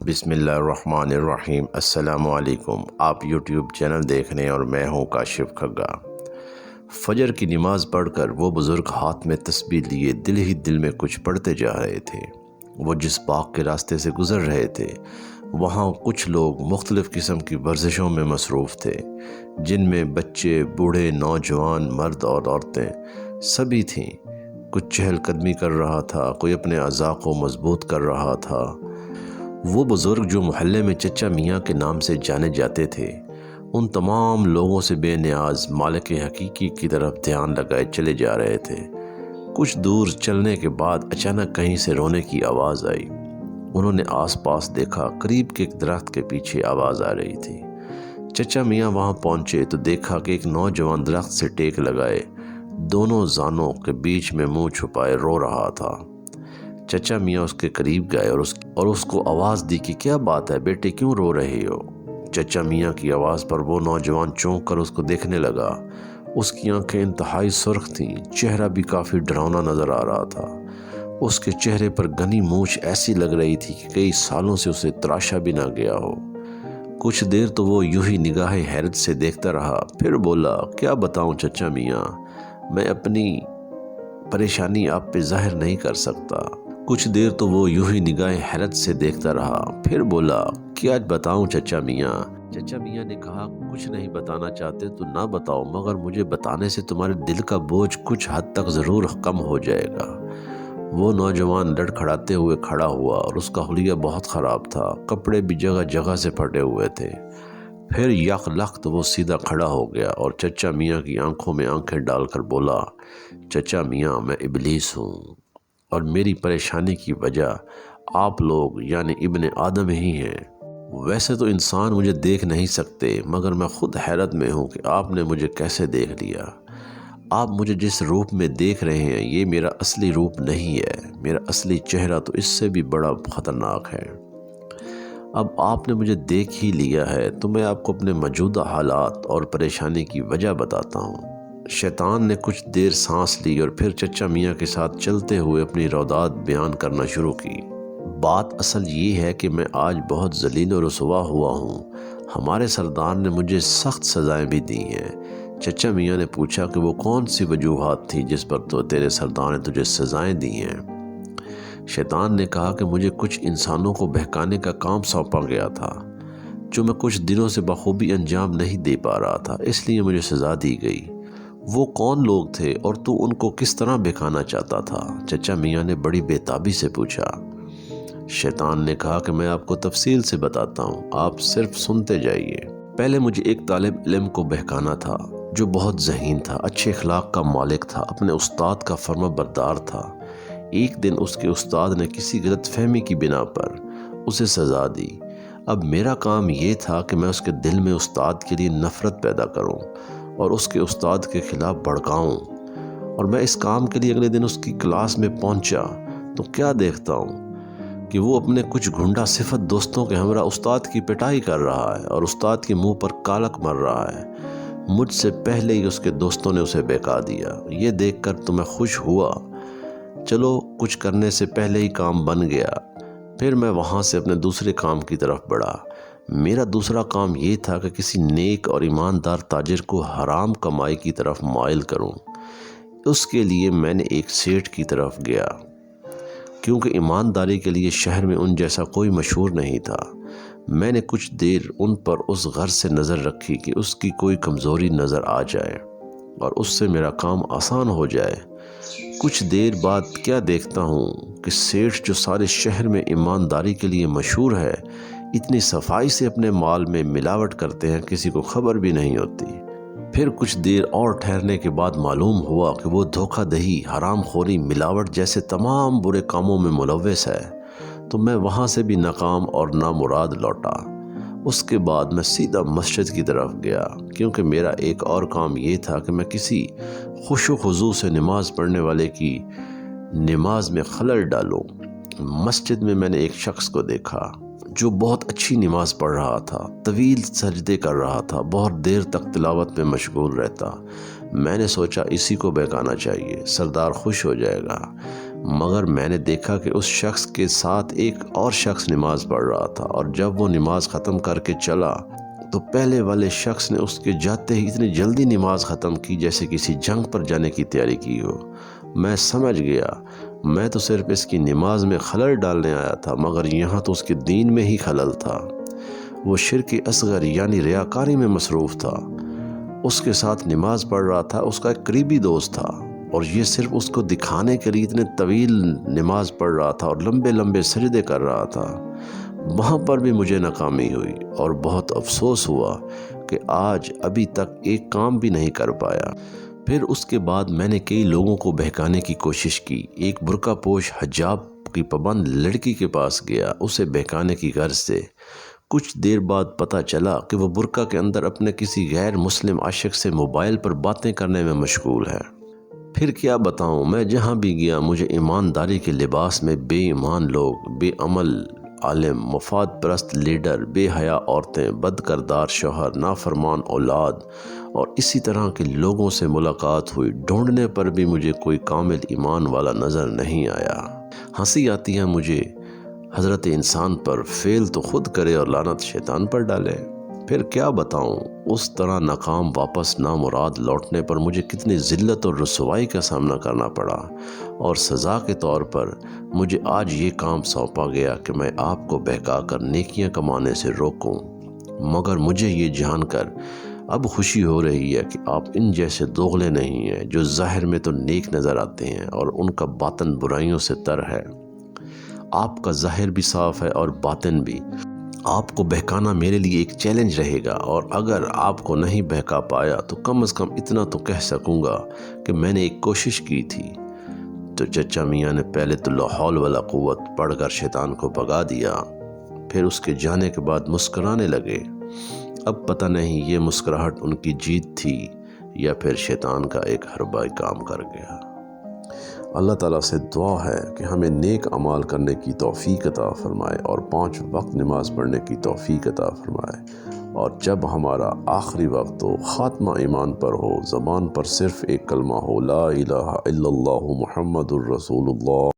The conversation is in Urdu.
بسم اللہ الرحمن الرحیم۔ السلام علیکم۔ آپ یوٹیوب چینل دیکھ رہے ہیں اور میں ہوں کاشف کھگا۔ فجر کی نماز پڑھ کر وہ بزرگ ہاتھ میں تسبیح لیے دل ہی دل میں کچھ پڑھتے جا رہے تھے۔ وہ جس باغ کے راستے سے گزر رہے تھے وہاں کچھ لوگ مختلف قسم کی ورزشوں میں مصروف تھے، جن میں بچے، بوڑھے، نوجوان، مرد اور عورتیں سبھی تھیں۔ کچھ چہل قدمی کر رہا تھا، کوئی اپنے اعضاء کو مضبوط کر رہا تھا۔ وہ بزرگ جو محلے میں چچا میاں کے نام سے جانے جاتے تھے، ان تمام لوگوں سے بے نیاز مالک حقیقی کی طرف دھیان لگائے چلے جا رہے تھے۔ کچھ دور چلنے کے بعد اچانک کہیں سے رونے کی آواز آئی۔ انہوں نے آس پاس دیکھا، قریب کے ایک درخت کے پیچھے آواز آ رہی تھی۔ چچا میاں وہاں پہنچے تو دیکھا کہ ایک نوجوان درخت سے ٹیک لگائے دونوں زانوں کے بیچ میں منہ چھپائے رو رہا تھا۔ چچا میاں اس کے قریب گئے اور اس کو آواز دی کہ کیا بات ہے بیٹے، کیوں رو رہے ہو؟ چچا میاں کی آواز پر وہ نوجوان چونک کر اس کو دیکھنے لگا۔ اس کی آنکھیں انتہائی سرخ تھیں، چہرہ بھی کافی ڈراؤنا نظر آ رہا تھا۔ اس کے چہرے پر گھنی مونچھ ایسی لگ رہی تھی کہ کئی سالوں سے اسے تراشا بھی نہ گیا ہو۔ کچھ دیر تو وہ یوں ہی نگاہ حیرت سے دیکھتا رہا، پھر بولا، کیا بتاؤں چچا میاں، میں اپنی پریشانی آپ پہ ظاہر نہیں کر سکتا۔ کچھ دیر تو وہ یوں ہی نگاہ حیرت سے دیکھتا رہا، پھر بولا، کیا بتاؤں چچا میاں؟ چچا میاں نے کہا، کچھ نہیں بتانا چاہتے تو نہ بتاؤ، مگر مجھے بتانے سے تمہارے دل کا بوجھ کچھ حد تک ضرور کم ہو جائے گا۔ وہ نوجوان لڑکھڑاتے ہوئے کھڑا ہوا اور اس کا حلیہ بہت خراب تھا، کپڑے بھی جگہ جگہ سے پھٹے ہوئے تھے۔ پھر یک لخت وہ سیدھا کھڑا ہو گیا اور چچا میاں کی آنکھوں میں آنکھیں ڈال کر بولا، چچا میاں، میں ابلیس ہوں اور میری پریشانی کی وجہ آپ لوگ یعنی ابن آدم ہی ہیں۔ ویسے تو انسان مجھے دیکھ نہیں سکتے، مگر میں خود حیرت میں ہوں کہ آپ نے مجھے کیسے دیکھ لیا۔ آپ مجھے جس روپ میں دیکھ رہے ہیں یہ میرا اصلی روپ نہیں ہے، میرا اصلی چہرہ تو اس سے بھی بڑا خطرناک ہے۔ اب آپ نے مجھے دیکھ ہی لیا ہے تو میں آپ کو اپنے موجودہ حالات اور پریشانی کی وجہ بتاتا ہوں۔ شیطان نے کچھ دیر سانس لی اور پھر چچا میاں کے ساتھ چلتے ہوئے اپنی رودات بیان کرنا شروع کی۔ بات اصل یہ ہے کہ میں آج بہت ذلیل و رسوا ہوا ہوں۔ ہمارے سردار نے مجھے سخت سزائیں بھی دی ہیں۔ چچا میاں نے پوچھا کہ وہ کون سی وجوہات تھی جس پر تو تیرے سردار نے تجھے سزائیں دی ہیں؟ شیطان نے کہا کہ مجھے کچھ انسانوں کو بہکانے کا کام سونپا گیا تھا جو میں کچھ دنوں سے بخوبی انجام نہیں دے پا رہا تھا، اس لیے مجھے سزا دی گئی۔ وہ کون لوگ تھے اور تو ان کو کس طرح بہکانا چاہتا تھا؟ چچا میاں نے بڑی بےتابی سے پوچھا۔ شیطان نے کہا کہ میں آپ کو تفصیل سے بتاتا ہوں، آپ صرف سنتے جائیے۔ پہلے مجھے ایک طالب علم کو بہکانا تھا جو بہت ذہین تھا، اچھے اخلاق کا مالک تھا، اپنے استاد کا فرما بردار تھا۔ ایک دن اس کے استاد نے کسی غلط فہمی کی بنا پر اسے سزا دی۔ اب میرا کام یہ تھا کہ میں اس کے دل میں استاد کے لیے نفرت پیدا کروں اور اس کے استاد کے خلاف بھڑکاؤں، اور میں اس کام کے لیے اگلے دن اس کی کلاس میں پہنچا تو کیا دیکھتا ہوں کہ وہ اپنے کچھ گھنڈا صفت دوستوں کے ہمراہ استاد کی پٹائی کر رہا ہے اور استاد کے منہ پر کالک مر رہا ہے۔ مجھ سے پہلے ہی اس کے دوستوں نے اسے بہکا دیا۔ یہ دیکھ کر تو میں خوش ہوا، چلو کچھ کرنے سے پہلے ہی کام بن گیا۔ پھر میں وہاں سے اپنے دوسرے کام کی طرف بڑھا۔ میرا دوسرا کام یہ تھا کہ کسی نیک اور ایماندار تاجر کو حرام کمائی کی طرف مائل کروں۔ اس کے لیے میں نے ایک سیٹھ کی طرف گیا، کیونکہ ایمانداری کے لیے شہر میں ان جیسا کوئی مشہور نہیں تھا۔ میں نے کچھ دیر ان پر اس غرض سے نظر رکھی کہ اس کی کوئی کمزوری نظر آ جائے اور اس سے میرا کام آسان ہو جائے۔ کچھ دیر بعد کیا دیکھتا ہوں کہ سیٹھ جو سارے شہر میں ایمانداری کے لیے مشہور ہے، اتنی صفائی سے اپنے مال میں ملاوٹ کرتے ہیں، کسی کو خبر بھی نہیں ہوتی۔ پھر کچھ دیر اور ٹھہرنے کے بعد معلوم ہوا کہ وہ دھوکہ دہی، حرام خوری، ملاوٹ جیسے تمام برے کاموں میں ملوث ہے، تو میں وہاں سے بھی ناکام اور نامراد لوٹا۔ اس کے بعد میں سیدھا مسجد کی طرف گیا، کیونکہ میرا ایک اور کام یہ تھا کہ میں کسی خوش و خضوع سے نماز پڑھنے والے کی نماز میں خلل ڈالوں۔ مسجد میں نے ایک شخص کو دیکھا جو بہت اچھی نماز پڑھ رہا تھا، طویل سجدے کر رہا تھا، بہت دیر تک تلاوت میں مشغول رہتا۔ میں نے سوچا اسی کو بہکانا چاہیے، سردار خوش ہو جائے گا۔ مگر میں نے دیکھا کہ اس شخص کے ساتھ ایک اور شخص نماز پڑھ رہا تھا، اور جب وہ نماز ختم کر کے چلا تو پہلے والے شخص نے اس کے جاتے ہی اتنی جلدی نماز ختم کی جیسے کسی جنگ پر جانے کی تیاری کی ہو۔ میں سمجھ گیا میں تو صرف اس کی نماز میں خلل ڈالنے آیا تھا، مگر یہاں تو اس کے دین میں ہی خلل تھا۔ وہ شرک اصغر یعنی ریاکاری میں مصروف تھا۔ اس کے ساتھ نماز پڑھ رہا تھا اس کا ایک قریبی دوست تھا، اور یہ صرف اس کو دکھانے کے لیے اتنے طویل نماز پڑھ رہا تھا اور لمبے لمبے سجدے کر رہا تھا۔ وہاں پر بھی مجھے ناکامی ہوئی اور بہت افسوس ہوا کہ آج ابھی تک ایک کام بھی نہیں کر پایا۔ پھر اس کے بعد میں نے کئی لوگوں کو بہکانے کی کوشش کی۔ ایک برقع پوش حجاب کی پابند لڑکی کے پاس گیا اسے بہکانے کی غرض سے۔ کچھ دیر بعد پتہ چلا کہ وہ برقع کے اندر اپنے کسی غیر مسلم عاشق سے موبائل پر باتیں کرنے میں مشغول ہے۔ پھر کیا بتاؤں، میں جہاں بھی گیا مجھے ایمانداری کے لباس میں بے ایمان لوگ، بے عمل عالم، مفاد پرست لیڈر، بے حیا عورتیں، بد کردار شوہر، نافرمان اولاد اور اسی طرح کے لوگوں سے ملاقات ہوئی۔ ڈھونڈنے پر بھی مجھے کوئی کامل ایمان والا نظر نہیں آیا۔ ہنسی آتی ہے مجھے حضرت انسان پر، فعل تو خود کرے اور لعنت شیطان پر ڈالے۔ پھر کیا بتاؤں، اس طرح ناکام واپس نامراد لوٹنے پر مجھے کتنی ذلت اور رسوائی کا سامنا کرنا پڑا، اور سزا کے طور پر مجھے آج یہ کام سونپا گیا کہ میں آپ کو بہکا کر نیکیاں کمانے سے روکوں۔ مگر مجھے یہ جان کر اب خوشی ہو رہی ہے کہ آپ ان جیسے دوغلے نہیں ہیں جو ظاہر میں تو نیک نظر آتے ہیں اور ان کا باطن برائیوں سے تر ہے۔ آپ کا ظاہر بھی صاف ہے اور باطن بھی۔ آپ کو بہکانا میرے لیے ایک چیلنج رہے گا، اور اگر آپ کو نہیں بہکا پایا تو کم از کم اتنا تو کہہ سکوں گا کہ میں نے ایک کوشش کی تھی۔ تو چچا میاں نے پہلے تو لا حول ولا قوت پڑھ کر شیطان کو بھگا دیا، پھر اس کے جانے کے بعد مسکرانے لگے۔ اب پتہ نہیں یہ مسکراہٹ ان کی جیت تھی یا پھر شیطان کا ایک حربہ کام کر گیا۔ اللہ تعالیٰ سے دعا ہے کہ ہمیں نیک اعمال کرنے کی توفیق عطا فرمائے اور 5 وقت نماز پڑھنے کی توفیق عطا فرمائے، اور جب ہمارا آخری وقت ہو، خاتمہ ایمان پر ہو، زبان پر صرف ایک کلمہ ہو، لا الہ الا اللہ محمد الرسول اللہ۔